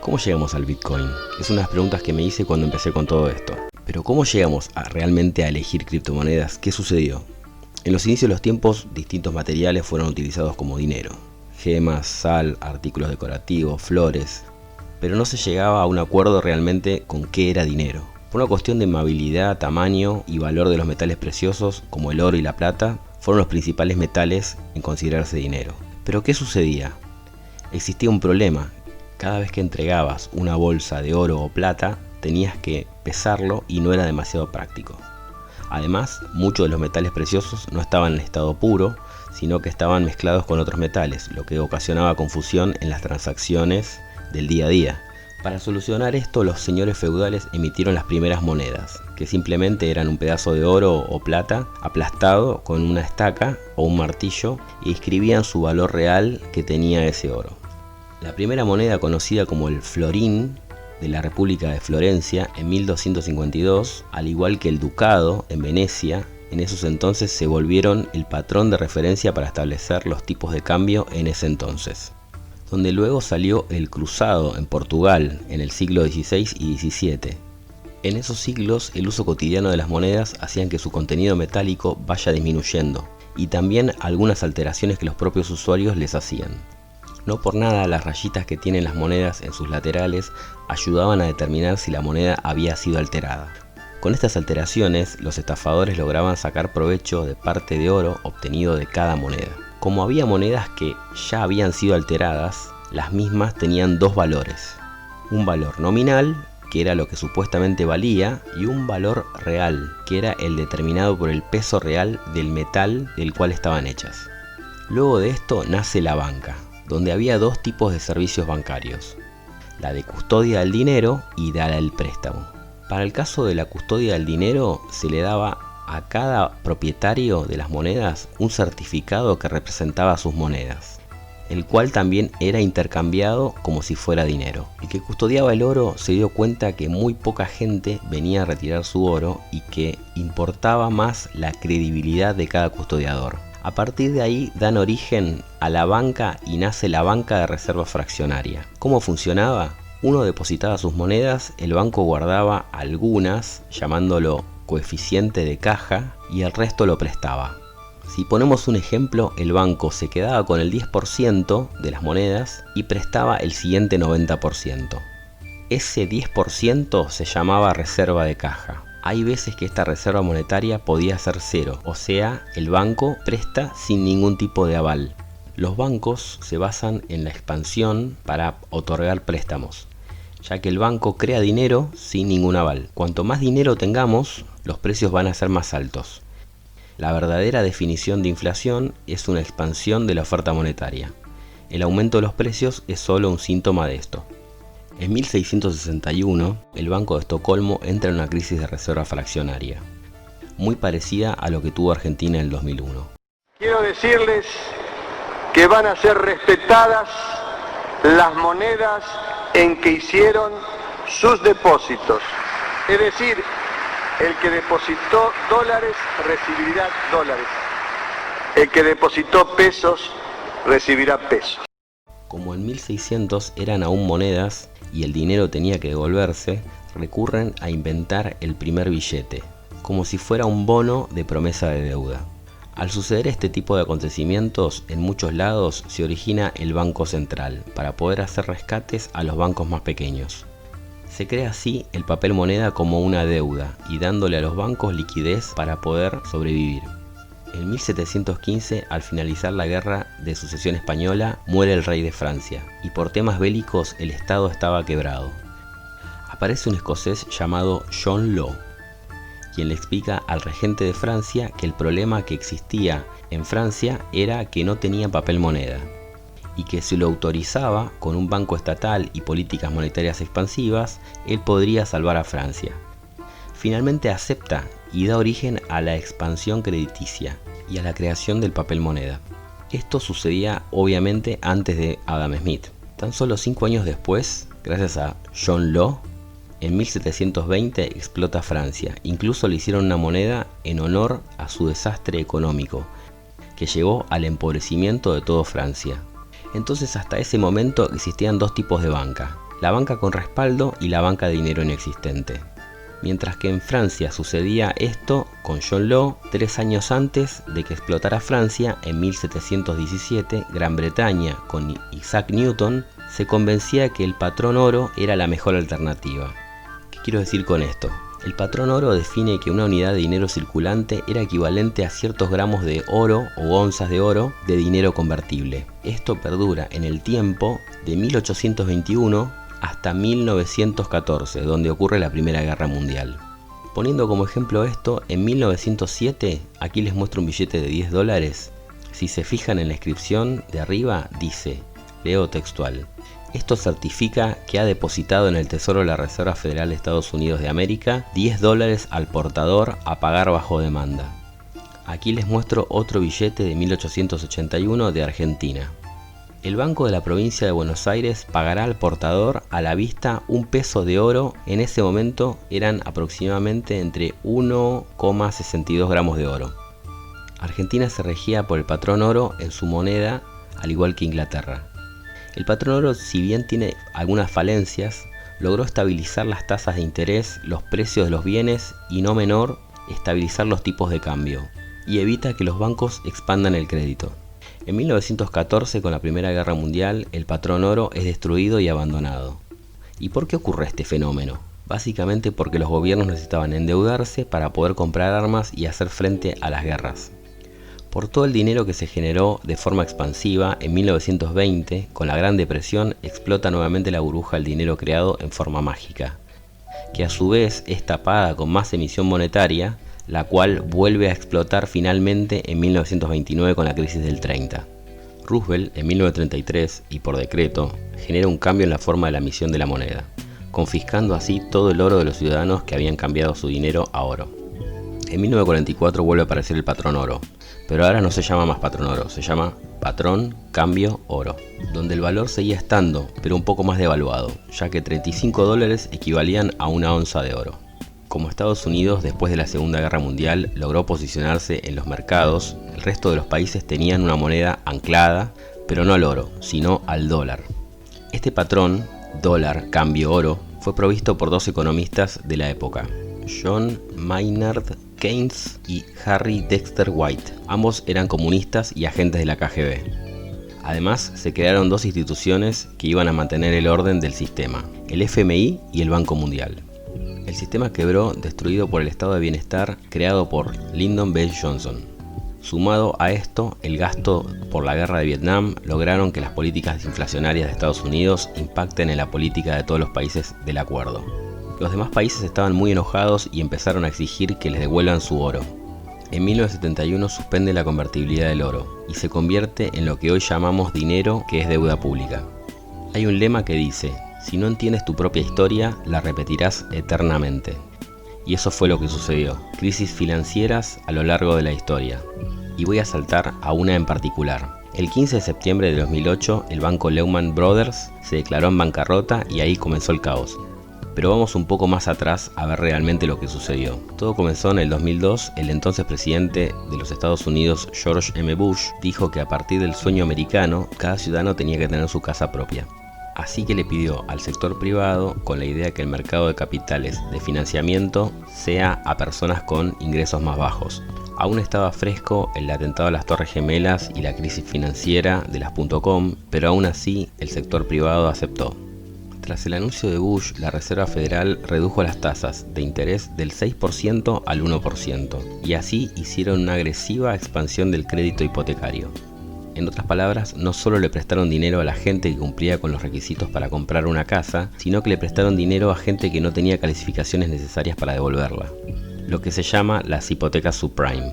¿Cómo llegamos al Bitcoin? Es una de las preguntas que me hice cuando empecé con todo esto. Pero ¿cómo llegamos realmente a elegir criptomonedas? ¿Qué sucedió? En los inicios de los tiempos, distintos materiales fueron utilizados como dinero. Gemas, sal, artículos decorativos, flores. Pero no se llegaba a un acuerdo realmente con qué era dinero. Por una cuestión de amabilidad, tamaño y valor de los metales preciosos, como el oro y la plata, fueron los principales metales en considerarse dinero. Pero ¿qué sucedía? Existía un problema. Cada vez que entregabas una bolsa de oro o plata, tenías que pesarlo y no era demasiado práctico. Además, muchos de los metales preciosos no estaban en estado puro, sino que estaban mezclados con otros metales, lo que ocasionaba confusión en las transacciones del día a día. Para solucionar esto, los señores feudales emitieron las primeras monedas, que simplemente eran un pedazo de oro o plata aplastado con una estaca o un martillo y escribían su valor real que tenía ese oro. La primera moneda, conocida como el florín de la República de Florencia en 1252, al igual que el ducado en Venecia, en esos entonces se volvieron el patrón de referencia para establecer los tipos de cambio en ese entonces. Donde luego salió el cruzado en Portugal en el siglo XVI y XVII. En esos siglos el uso cotidiano de las monedas hacían que su contenido metálico vaya disminuyendo y también algunas alteraciones que los propios usuarios les hacían. No por nada las rayitas que tienen las monedas en sus laterales ayudaban a determinar si la moneda había sido alterada. Con estas alteraciones los estafadores lograban sacar provecho de parte de oro obtenido de cada moneda. Como había monedas que ya habían sido alteradas, las mismas tenían dos valores. Un valor nominal, que era lo que supuestamente valía, y un valor real, que era el determinado por el peso real del metal del cual estaban hechas. Luego de esto nace la banca, donde había dos tipos de servicios bancarios, la de custodia del dinero y la del préstamo. Para el caso de la custodia del dinero se le daba a cada propietario de las monedas un certificado que representaba sus monedas, el cual también era intercambiado como si fuera dinero. El que custodiaba el oro se dio cuenta que muy poca gente venía a retirar su oro y que importaba más la credibilidad de cada custodiador. A partir de ahí dan origen a la banca y nace la banca de reserva fraccionaria. ¿Cómo funcionaba? Uno depositaba sus monedas, el banco guardaba algunas, llamándolo coeficiente de caja, y el resto lo prestaba. Si ponemos un ejemplo, el banco se quedaba con el 10% de las monedas y prestaba el siguiente 90%. Ese 10% se llamaba reserva de caja. Hay veces que esta reserva monetaria podía ser cero, o sea, el banco presta sin ningún tipo de aval. Los bancos se basan en la expansión para otorgar préstamos, ya que el banco crea dinero sin ningún aval. Cuanto más dinero tengamos, los precios van a ser más altos. La verdadera definición de inflación es una expansión de la oferta monetaria. El aumento de los precios es solo un síntoma de esto. En 1661, el Banco de Estocolmo entra en una crisis de reserva fraccionaria, muy parecida a lo que tuvo Argentina en el 2001. Quiero decirles que van a ser respetadas las monedas en que hicieron sus depósitos. Es decir, el que depositó dólares recibirá dólares. El que depositó pesos recibirá pesos. Como en 1600 eran aún monedas y el dinero tenía que devolverse, recurren a inventar el primer billete, como si fuera un bono de promesa de deuda. Al suceder este tipo de acontecimientos, en muchos lados se origina el Banco Central para poder hacer rescates a los bancos más pequeños. Se crea así el papel moneda como una deuda y dándole a los bancos liquidez para poder sobrevivir. En 1715, al finalizar la Guerra de Sucesión Española, muere el rey de Francia y por temas bélicos el estado estaba quebrado. Aparece un escocés llamado John Law, quien le explica al regente de Francia que el problema que existía en Francia era que no tenía papel moneda y que si lo autorizaba con un banco estatal y políticas monetarias expansivas, él podría salvar a Francia. Finalmente acepta y da origen a la expansión crediticia y a la creación del papel moneda. Esto sucedía obviamente antes de Adam Smith. Tan solo 5 años después, gracias a John Law, en 1720 explota Francia. Incluso le hicieron una moneda en honor a su desastre económico, que llevó al empobrecimiento de toda Francia. Entonces hasta ese momento existían dos tipos de banca, la banca con respaldo y la banca de dinero inexistente. Mientras que en Francia sucedía esto con John Law 3 años antes de que explotara Francia, en 1717, Gran Bretaña con Isaac Newton se convencía que el patrón oro era la mejor alternativa. ¿Qué quiero decir con esto? El patrón oro define que una unidad de dinero circulante era equivalente a ciertos gramos de oro o onzas de oro de dinero convertible. Esto perdura en el tiempo de 1821 hasta 1914, donde ocurre la Primera Guerra Mundial. Poniendo como ejemplo esto, en 1907, aquí les muestro un billete de $10. Si se fijan en la inscripción de arriba, dice, leo textual: esto certifica que ha depositado en el Tesoro de la Reserva Federal de Estados Unidos de América $10 al portador a pagar bajo demanda. Aquí les muestro otro billete de 1881 de Argentina. El Banco de la Provincia de Buenos Aires pagará al portador a la vista un peso de oro. En ese momento eran aproximadamente entre 1,62 gramos de oro. Argentina se regía por el patrón oro en su moneda, al igual que Inglaterra. El patrón oro, si bien tiene algunas falencias, logró estabilizar las tasas de interés, los precios de los bienes y, no menor, estabilizar los tipos de cambio, y evita que los bancos expandan el crédito. En 1914, con la Primera Guerra Mundial, el patrón oro es destruido y abandonado. ¿Y por qué ocurre este fenómeno? Básicamente porque los gobiernos necesitaban endeudarse para poder comprar armas y hacer frente a las guerras. Por todo el dinero que se generó de forma expansiva, en 1920, con la Gran Depresión, explota nuevamente la burbuja del dinero creado en forma mágica, que a su vez es tapada con más emisión monetaria, la cual vuelve a explotar finalmente en 1929 con la crisis del 30. Roosevelt, en 1933, y por decreto, genera un cambio en la forma de la emisión de la moneda, confiscando así todo el oro de los ciudadanos que habían cambiado su dinero a oro. En 1944 vuelve a aparecer el patrón oro, pero ahora no se llama más patrón oro, se llama patrón cambio oro, donde el valor seguía estando, pero un poco más devaluado, ya que $35 equivalían a una onza de oro. Como Estados Unidos, después de la Segunda Guerra Mundial, logró posicionarse en los mercados, el resto de los países tenían una moneda anclada, pero no al oro, sino al dólar. Este patrón, dólar, cambio, oro, fue provisto por dos economistas de la época, John Maynard Keynes y Harry Dexter White. Ambos eran comunistas y agentes de la KGB. Además, se crearon dos instituciones que iban a mantener el orden del sistema, el FMI y el Banco Mundial. El sistema quebró, destruido por el estado de bienestar creado por Lyndon B. Johnson. Sumado a esto, el gasto por la guerra de Vietnam lograron que las políticas inflacionarias de Estados Unidos impacten en la política de todos los países del acuerdo. Los demás países estaban muy enojados y empezaron a exigir que les devuelvan su oro. En 1971 suspende la convertibilidad del oro y se convierte en lo que hoy llamamos dinero, que es deuda pública. Hay un lema que dice: si no entiendes tu propia historia, la repetirás eternamente. Y eso fue lo que sucedió. Crisis financieras a lo largo de la historia. Y voy a saltar a una en particular. El 15 de septiembre de 2008, el banco Lehman Brothers se declaró en bancarrota y ahí comenzó el caos. Pero vamos un poco más atrás a ver realmente lo que sucedió. Todo comenzó en el 2002. El entonces presidente de los Estados Unidos, George M. Bush, dijo que a partir del sueño americano, cada ciudadano tenía que tener su casa propia. Así que le pidió al sector privado, con la idea que el mercado de capitales de financiamiento sea a personas con ingresos más bajos. Aún estaba fresco el atentado a las Torres Gemelas y la crisis financiera de las .com, pero aún así el sector privado aceptó. Tras el anuncio de Bush, la Reserva Federal redujo las tasas de interés del 6% al 1%, y así hicieron una agresiva expansión del crédito hipotecario. En otras palabras, no solo le prestaron dinero a la gente que cumplía con los requisitos para comprar una casa, sino que le prestaron dinero a gente que no tenía calificaciones necesarias para devolverla, lo que se llama las hipotecas subprime.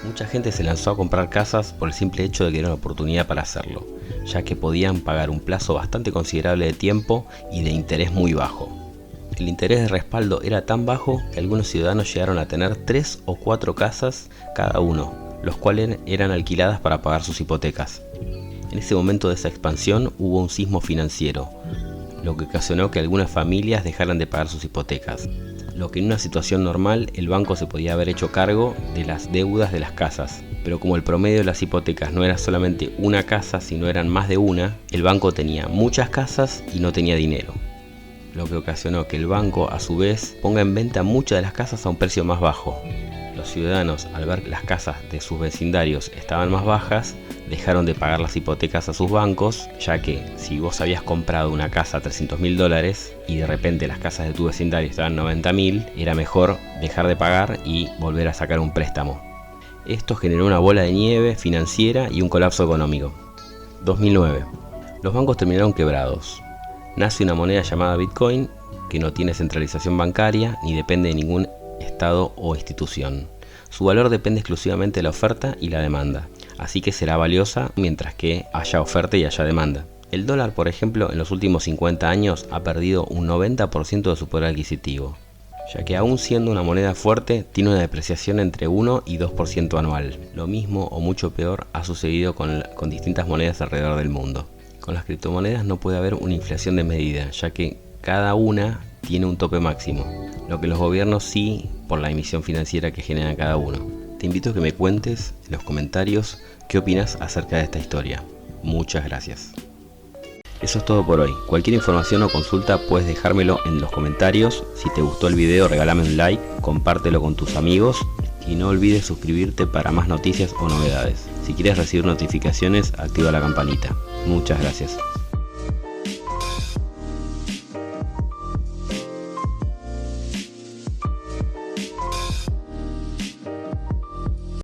Mucha gente se lanzó a comprar casas por el simple hecho de que era una oportunidad para hacerlo, ya que podían pagar un plazo bastante considerable de tiempo y de interés muy bajo. El interés de respaldo era tan bajo que algunos ciudadanos llegaron a tener 3 o 4 casas cada uno, los cuales eran alquiladas para pagar sus hipotecas. En ese momento de esa expansión hubo un sismo financiero, lo que ocasionó que algunas familias dejaran de pagar sus hipotecas, lo que en una situación normal el banco se podía haber hecho cargo de las deudas de las casas, pero como el promedio de las hipotecas no era solamente una casa, sino eran más de una, el banco tenía muchas casas y no tenía dinero. lo que ocasionó que el banco a su vez ponga en venta muchas de las casas a un precio más bajo. Los ciudadanos, al ver que las casas de sus vecindarios estaban más bajas, dejaron de pagar las hipotecas a sus bancos, ya que si vos habías comprado una casa a $300.000 y de repente las casas de tu vecindario estaban 90.000, era mejor dejar de pagar y volver a sacar un préstamo. Esto generó una bola de nieve financiera y un colapso económico. 2009. Los bancos terminaron quebrados. Nace una moneda llamada Bitcoin que no tiene centralización bancaria ni depende de ningún estado o institución. Su valor depende exclusivamente de la oferta y la demanda, así que será valiosa mientras que haya oferta y haya demanda. El dólar, por ejemplo, en los últimos 50 años ha perdido un 90% de su poder adquisitivo, ya que aún siendo una moneda fuerte, tiene una depreciación entre 1 y 2% anual. Lo mismo o mucho peor ha sucedido con distintas monedas alrededor del mundo. Con las criptomonedas no puede haber una inflación de medida, ya que cada una tiene un tope máximo, lo que los gobiernos sí, por la emisión financiera que generan cada uno. Te invito a que me cuentes en los comentarios qué opinas acerca de esta historia. Muchas gracias. Eso es todo por hoy. Cualquier información o consulta puedes dejármelo en los comentarios. Si te gustó el video, regálame un like, compártelo con tus amigos y no olvides suscribirte para más noticias o novedades. Si quieres recibir notificaciones, activa la campanita. Muchas gracias.